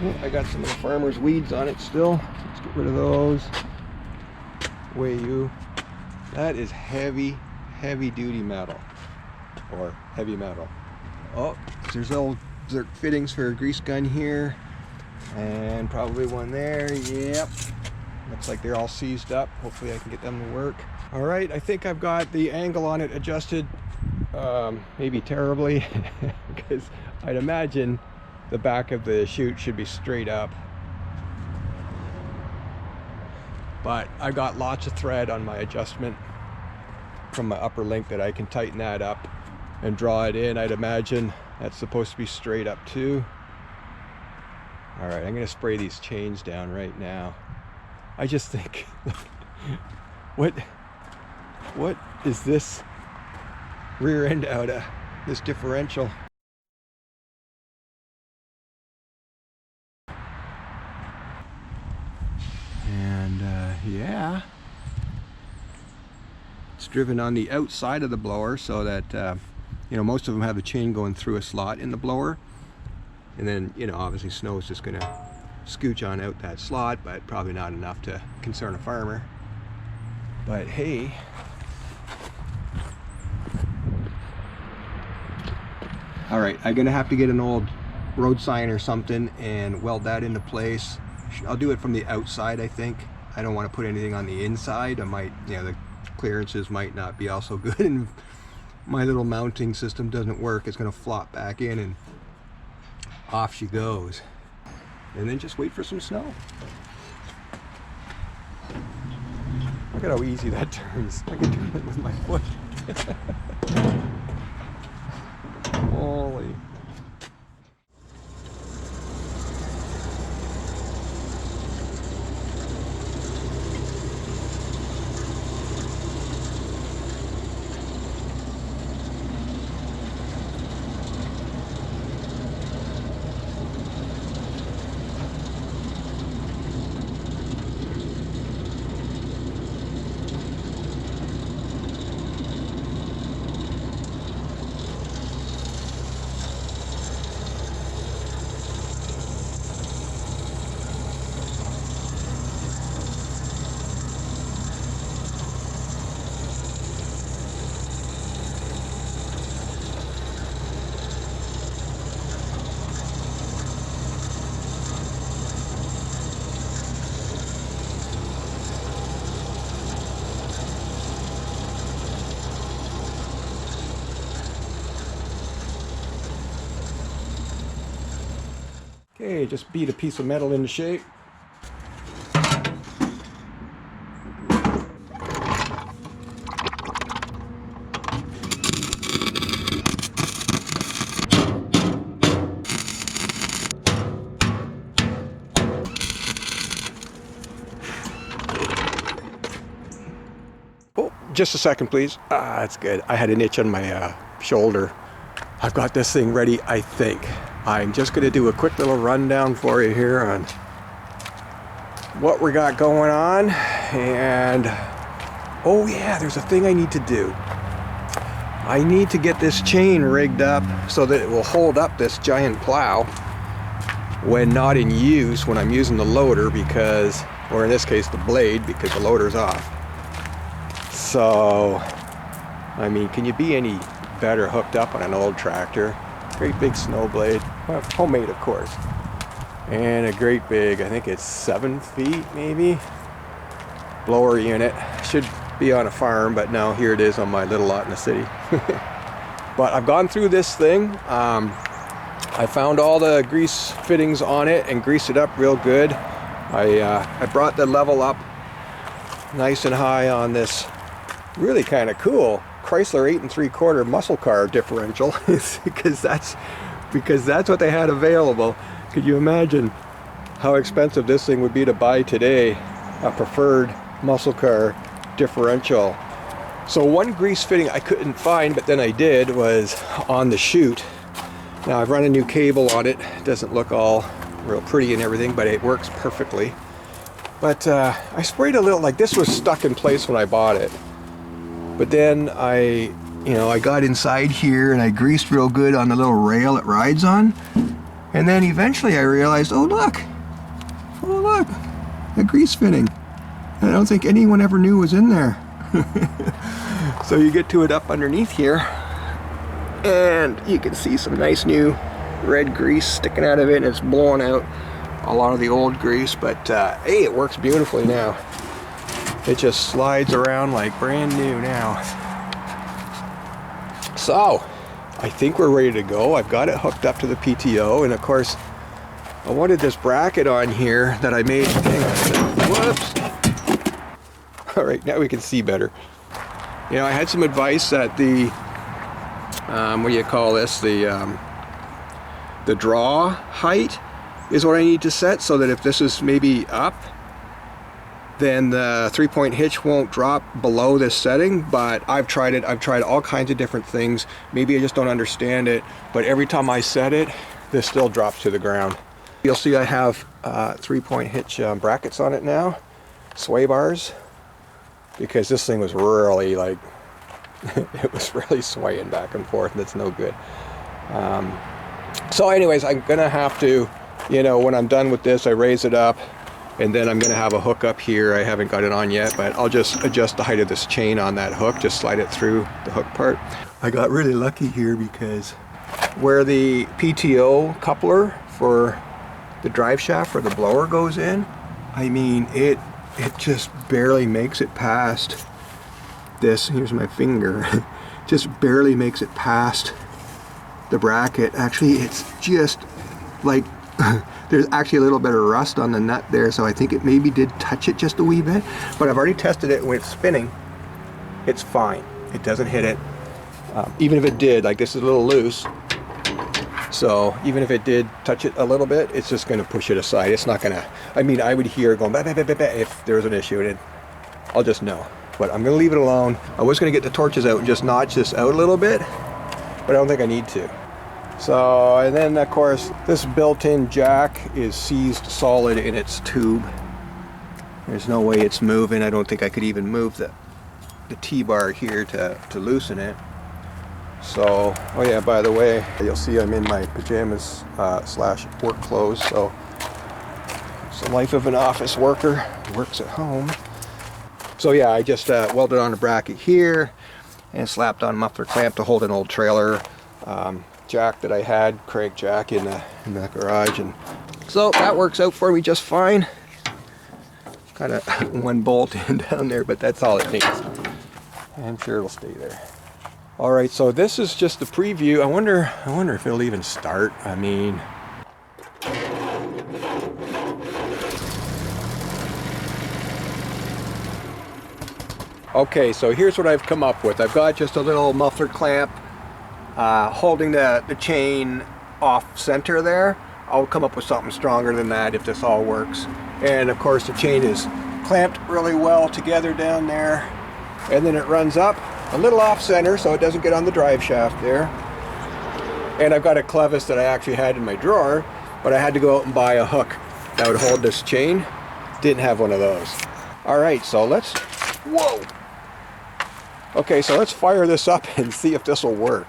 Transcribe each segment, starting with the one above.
Oh, I got some of the farmer's weeds on it still. Let's get rid of those. Away you. That is heavy duty metal. Or heavy metal. Oh, there's old fittings for a grease gun here. And probably one there. Yep. Looks like they're all seized up. Hopefully I can get them to work. Alright, I think I've got the angle on it adjusted. Maybe terribly. Because I'd imagine the back of the chute should be straight up. But I got lots of thread on my adjustment from my upper link that I can tighten that up and draw it in. I'd imagine that's supposed to be straight up too. All right, I'm gonna spray these chains down right now. I just think, what is this rear end out of, this differential? And yeah, it's driven on the outside of the blower so that you know, most of them have the chain going through a slot in the blower, and then, you know, obviously snow is just gonna scooch on out that slot, but probably not enough to concern a farmer. But hey, all right, I'm gonna have to get an old road sign or something and weld that into place. I'll do it from the outside, I think. I don't want to put anything on the inside. I might, you know, the clearances might not be also good, and my little mounting system doesn't work. It's going to flop back in and off she goes. And then just wait for some snow. Look at how easy that turns. I can do it with my foot. Holy. Okay, just beat a piece of metal into shape. Oh, just a second, please. Ah, that's good. I had an itch on my shoulder. I've got this thing ready, I think. I'm just going to do a quick little rundown for you here on what we got going on. And oh yeah, there's a thing I need to do. I need to get this chain rigged up so that it will hold up this giant plow when not in use, when I'm using the loader, because, or in this case the blade, because the loader's off. So, I mean, can you be any better hooked up on an old tractor? Great big snow blade, well, homemade of course, and a great big, I think it's 7 feet maybe, blower unit. Should be on a farm, but now here it is on my little lot in the city. But I've gone through this thing. I found all the grease fittings on it and greased it up real good. I brought the level up nice and high on this really kind of cool Chrysler 8 3/4 muscle car differential, because that's what they had available. Could you imagine how expensive this thing would be to buy today? A preferred muscle car differential. So one grease fitting I couldn't find, but then I did, was on the chute. Now I've run a new cable on it. It doesn't look all real pretty and everything, but it works perfectly. But I sprayed a little, like this was stuck in place when I bought it. But then I got inside here and I greased real good on the little rail it rides on. And then eventually I realized, oh look, a grease fitting. And I don't think anyone ever knew was in there. So you get to it up underneath here, and you can see some nice new red grease sticking out of it, and it's blowing out a lot of the old grease, but hey, it works beautifully now. It just slides around like brand new now. So I think we're ready to go. I've got it hooked up to the PTO, and of course I wanted this bracket on here that I made. Whoops. All right, now we can see better. You know, I had some advice that the what do you call this, the draw height is what I need to set, so that if this is maybe up, then the 3-point hitch won't drop below this setting. But I've tried it. I've tried all kinds of different things. Maybe I just don't understand it, but every time I set it, this still drops to the ground. You'll see I have 3-point hitch brackets on it now, sway bars, because this thing was really like, it was really swaying back and forth, and it's no good. So anyways, I'm gonna have to, you know, when I'm done with this, I raise it up, and then I'm gonna have a hook up here. I haven't got it on yet, but I'll just adjust the height of this chain on that hook, just slide it through the hook part. I got really lucky here because where the PTO coupler for the drive shaft for the blower goes in, I mean, it just barely makes it past this. Here's my finger. Just barely makes it past the bracket. Actually, it's just like there's actually a little bit of rust on the nut there, so I think it maybe did touch it just a wee bit, but I've already tested it when it's spinning. It's fine. It doesn't hit it. Even if it did, like this is a little loose, so even if it did touch it a little bit, it's just going to push it aside. It's not going to, I mean, I would hear it going bah, bah, bah, bah, bah, if there was an issue, and I'll just know. But I'm going to leave it alone. I was going to get the torches out and just notch this out a little bit, but I don't think I need to. So, and then of course, this built-in jack is seized solid in its tube. There's no way it's moving. I don't think I could even move the T-bar here to loosen it. So, oh yeah, by the way, you'll see I'm in my pajamas slash work clothes, so it's the life of an office worker who works at home. So yeah, I just welded on a bracket here and slapped on a muffler clamp to hold an old trailer jack that I had, crank jack in the garage, and so that works out for me just fine. Kind of one bolt in down there, but that's all it needs. I'm sure it'll stay there. All right, so this is just the preview. I wonder if it'll even start. I mean, okay, so here's what I've come up with. I've got just a little muffler clamp holding the chain off center there. I'll come up with something stronger than that if this all works. And of course the chain is clamped really well together down there, and then it runs up a little off center so it doesn't get on the drive shaft there. And I've got a clevis that I actually had in my drawer, but I had to go out and buy a hook that would hold this chain. Didn't have one of those. All right, so let's, whoa. Okay, so let's fire this up and see if this will work.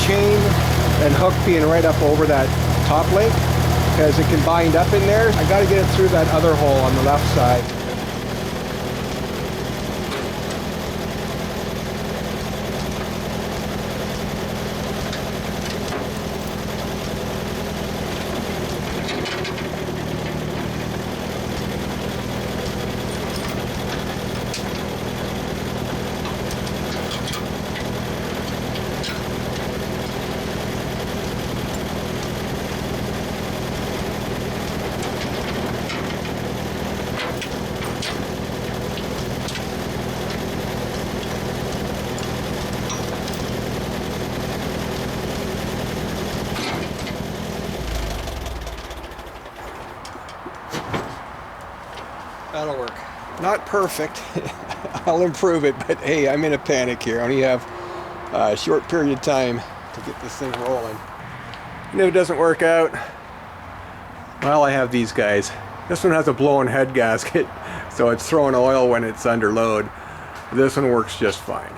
Chain and hook being right up over that top link because it can bind up in there. I got to get it through that other hole on the left side. That'll work. Not perfect. I'll improve it, but hey, I'm in a panic here. I only have a short period of time to get this thing rolling. And if it doesn't work out, well, I have these guys. This one has a blown head gasket, so it's throwing oil when it's under load. This one works just fine.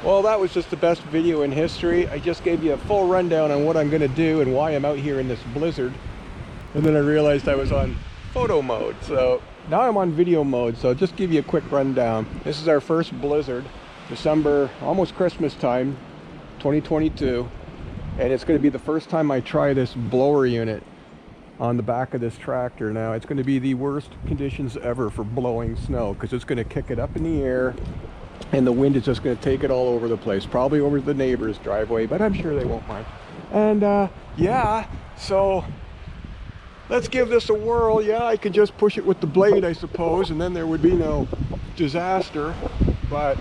Well, that was just the best video in history. I just gave you a full rundown on what I'm going to do and why I'm out here in this blizzard. And then I realized I was on photo mode. So now I'm on video mode. So just give you a quick rundown. This is our first blizzard, December, almost Christmas time, 2022. And it's going to be the first time I try this blower unit on the back of this tractor. Now it's going to be the worst conditions ever for blowing snow because it's going to kick it up in the air. And the wind is just going to take it all over the place, probably over the neighbor's driveway, but I'm sure they won't mind. And yeah, so let's give this a whirl. Yeah, I could just push it with the blade, I suppose, and then there would be no disaster. But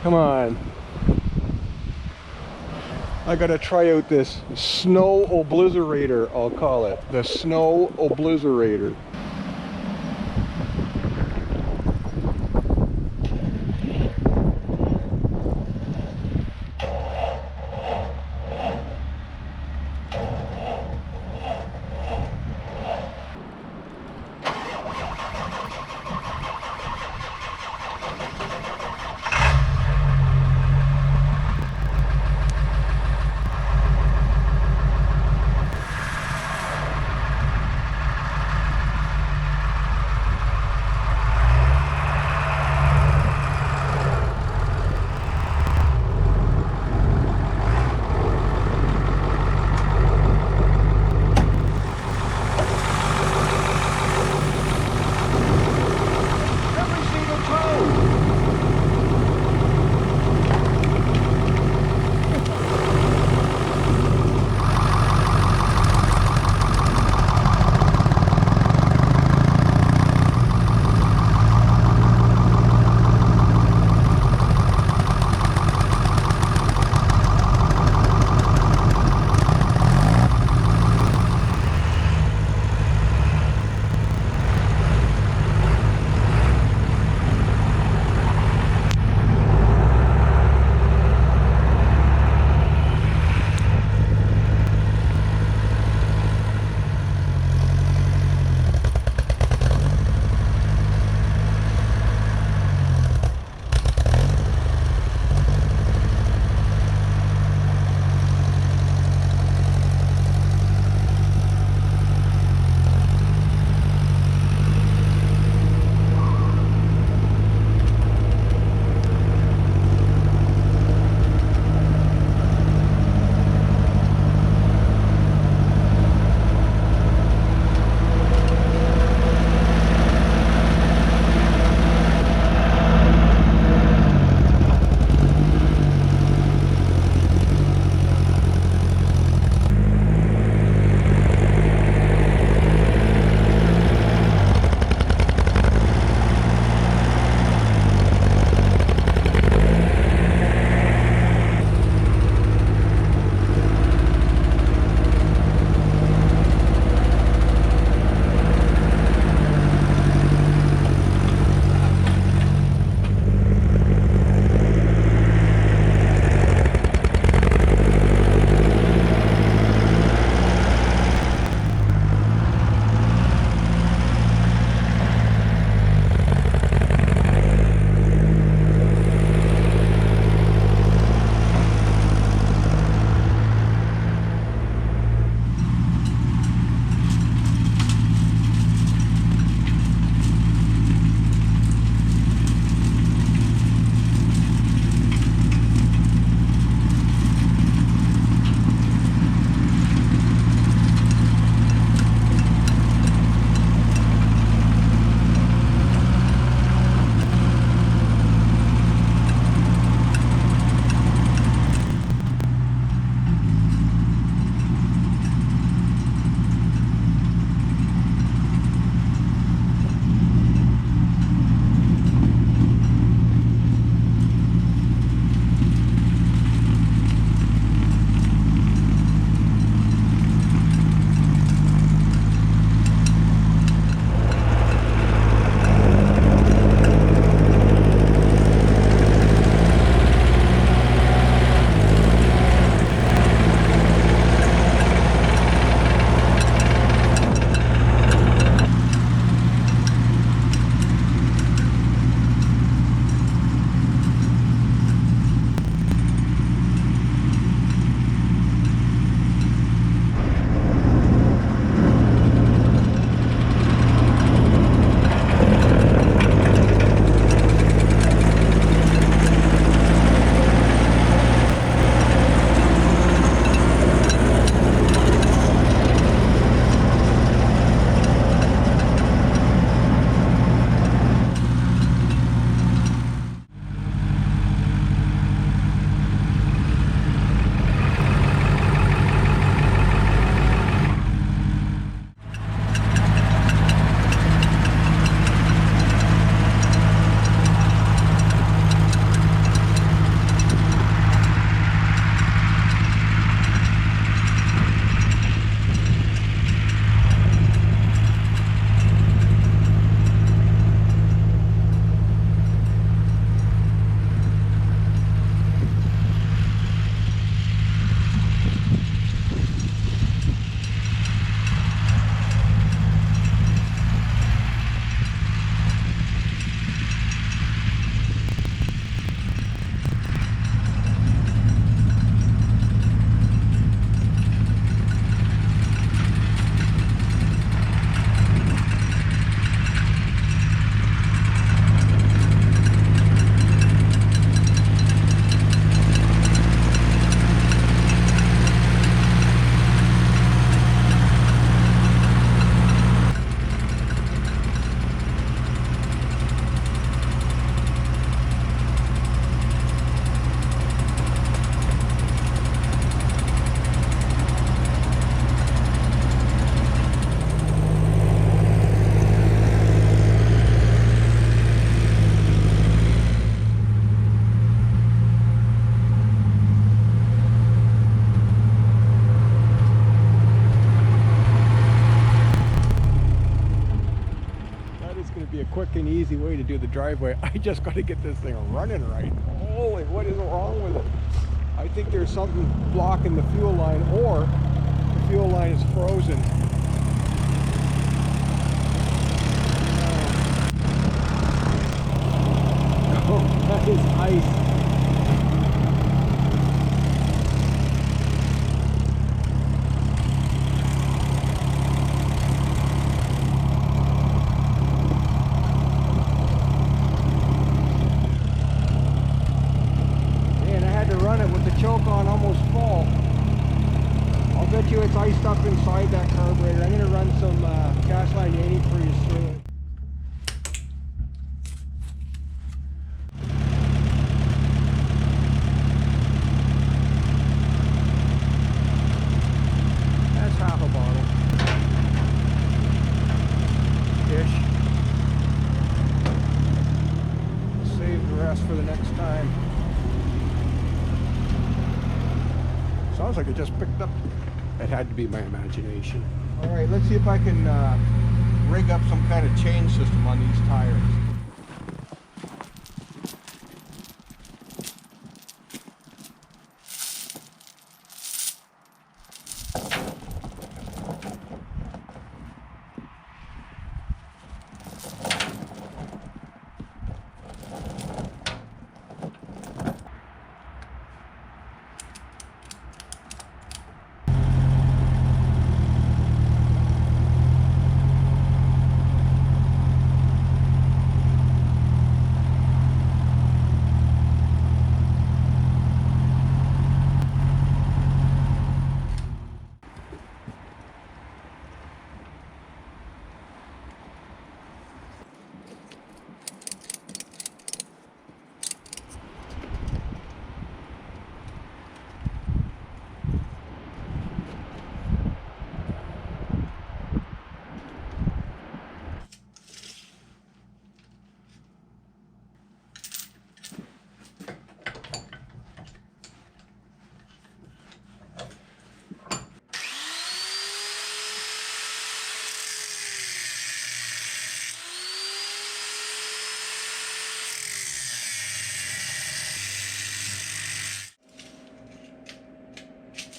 come on, I gotta try out this Snow-o-blizzer-ator, I'll call it. The Snow-o-blizzer-ator. an easy way to do the driveway. I just got to get this thing running right. Holy, what is wrong with it? I think there's something blocking the fuel line, or the fuel line is frozen. Oh, that is ice. Choke on almost full. I'll bet you it's iced up inside that carburetor. I'm going to run some gas line 80 for you through it. That's half a bottle. Ish. Save the rest for the next time. Sounds like it just picked up. It had to be my imagination. All right, let's see if I can rig up some kind of chain system on these tires.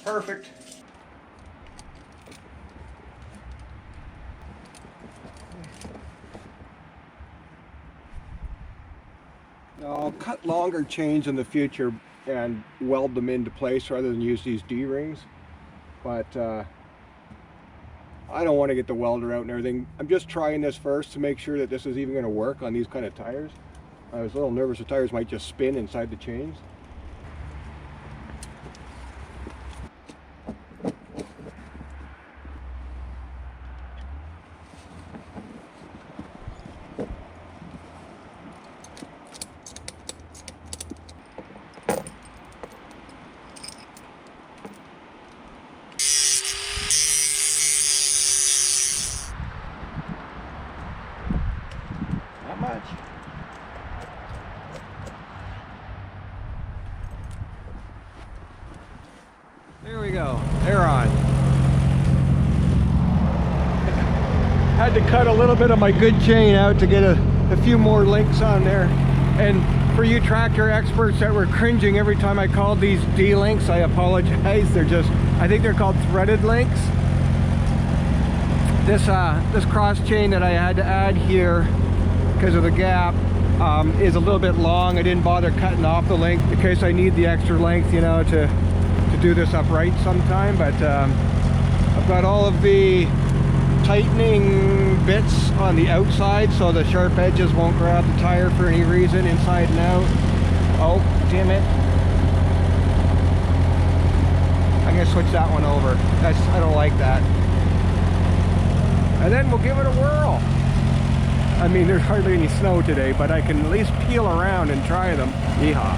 Perfect. Now I'll cut longer chains in the future and weld them into place rather than use these D-rings. But I don't want to get the welder out and everything. I'm just trying this first to make sure that this is even going to work on these kind of tires. I was a little nervous the tires might just spin inside the chains. Much. There we go. They're on. Had to cut a little bit of my good chain out to get a few more links on there. And for you tractor experts that were cringing every time I called these D-links, I apologize. They're just, I think they're called threaded links. This cross chain that I had to add here because of the gap is a little bit long. I didn't bother cutting off the length in case I need the extra length, you know, to do this upright sometime. But I've got all of the tightening bits on the outside so the sharp edges won't grab the tire for any reason, inside and out. Oh, damn it. I'm gonna switch that one over. I don't like that. And then we'll give it a whirl. I mean, there's hardly any snow today, but I can at least peel around and try them. Yeehaw.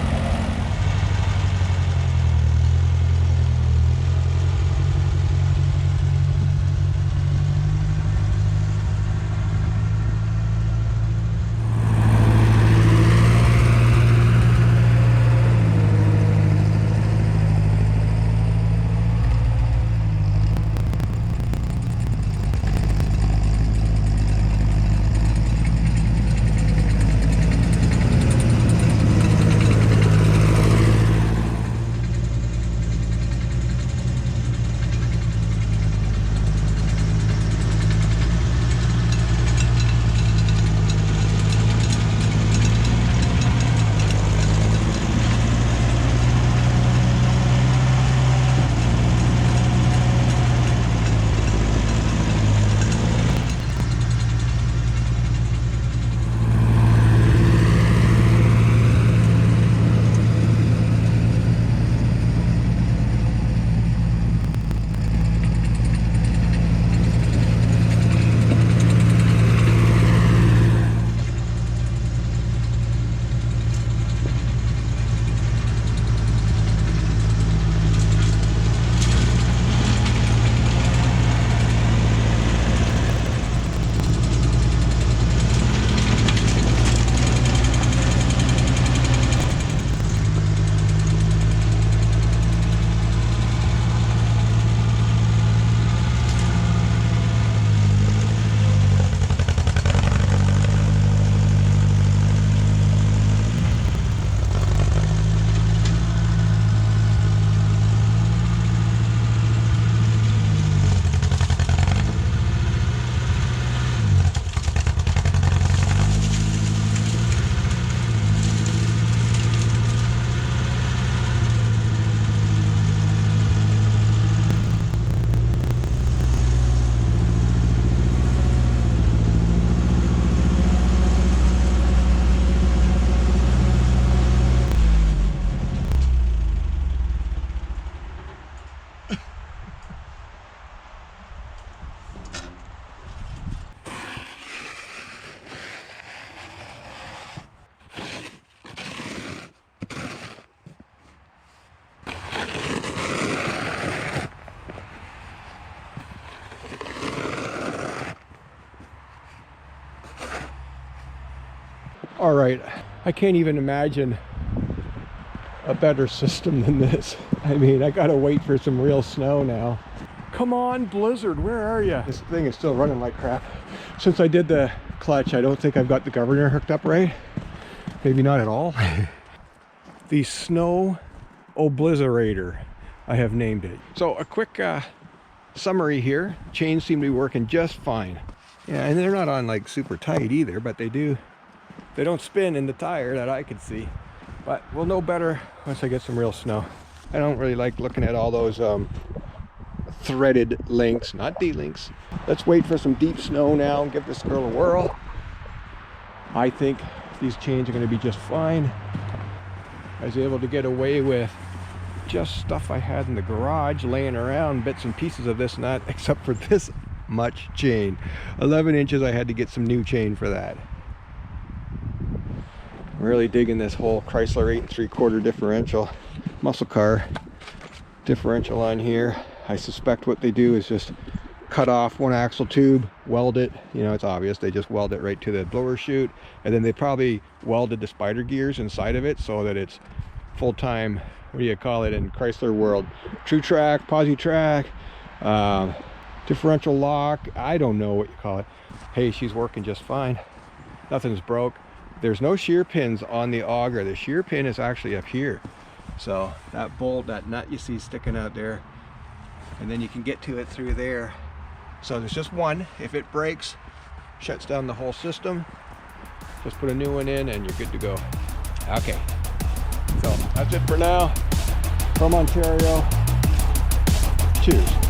All right, I can't even imagine a better system than this. I mean, I gotta wait for some real snow now. Come on, Blizzard, where are you? This thing is still running like crap. Since I did the clutch, I don't think I've got the governor hooked up right. Maybe not at all. The Snow-o-blizzer-ator, I have named it. So a quick summary here. Chains seem to be working just fine. Yeah, and they're not on like super tight either, but they don't spin in the tire that I could see. But we'll know better once I get some real snow. I don't really like looking at all those threaded links, not D-links. Let's wait for some deep snow now and give this girl a whirl. I think these chains are going to be just fine. I was able to get away with just stuff I had in the garage laying around, bits and pieces of this and that, except for this much chain. 11 inches, I had to get some new chain for that. I'm really digging this whole Chrysler 8 3/4 differential, muscle car differential on here. I suspect what they do is just cut off one axle tube, weld it, you know, it's obvious, they just weld it right to the blower chute, and then they probably welded the spider gears inside of it so that it's full-time, what do you call it in Chrysler world, true track, posi track, differential lock, I don't know what you call it. Hey, she's working just fine, nothing's broke. There's no shear pins on the auger. The shear pin is actually up here, so that bolt, that nut you see sticking out there, and then you can get to it through there. So there's just one. If it breaks, shuts down the whole system. Just put a new one in and you're good to go. Okay, so that's it for now. From Ontario, cheers.